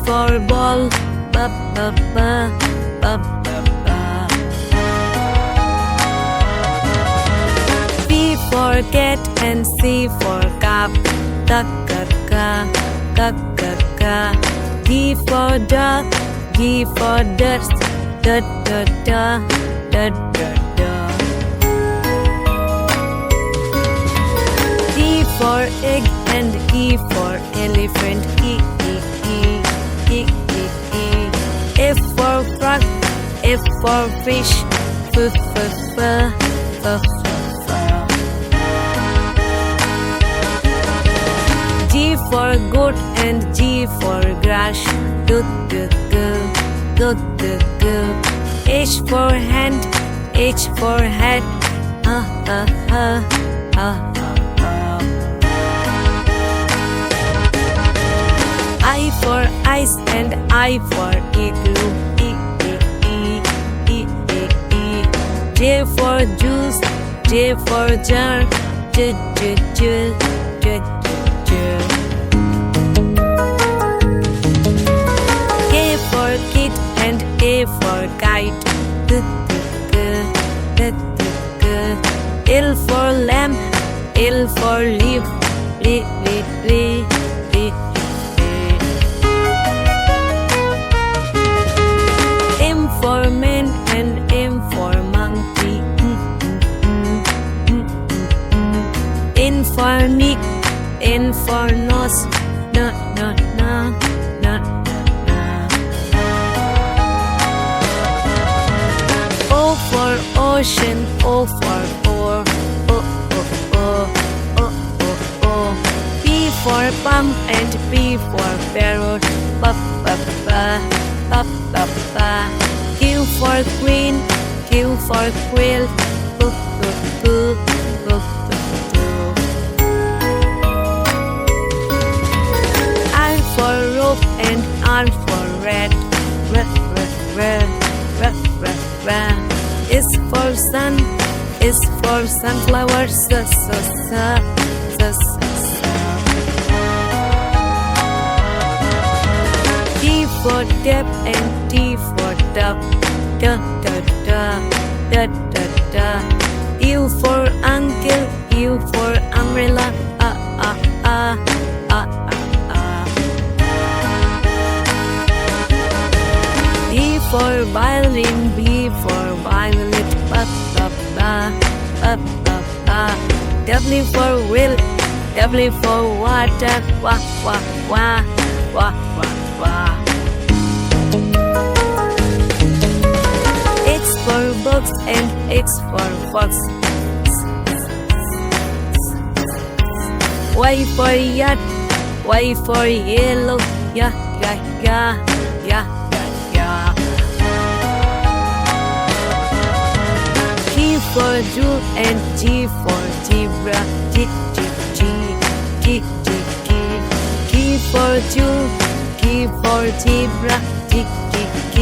for ball, ba ba ba, ba ba ba. C for cat and C for cup, ka ka ka, ka ka ka. D for dog, D for ducks, da da da, da da da. E for egg and E for elephant, E E E E E E. F for frog, F for fish, F F F F F. G for goat and G for grass, G G G G G G. H for hand, H for hat, ha ha ha ha. I for ice and I for igloo, E E E E E E. J for juice, J for jar, J J J J J. K for kit and A for kite, G G G G G. L for lamb, L for leaf, L L L L. M for man and M for monkey, N for Nick, N for nose, na na na na na. O for ocean, O for oar, O O O O O O. P for pump and P for parrot, pa pa pa pa pa pa. Q for queen, Q for quill, Q Q Q Q Q. R for rope and R for rat, R R R R R R. S for sun, S for sunflower, S S S S S. T for tap and T for tub, da da da da da da. U for uncle, U for umbrella, ah ah ah ah ah ah. V for violin, V for violet, ba ba ba ba ba ba. W for wheel, W for water, wah wah wah wah wah wah. X for box and X for fox. Y for yacht, Y for yellow, ya ya ya ya ya ya. G for Jew and G for zebra, G G G G G G. G for Jew, G for zebra, G G G.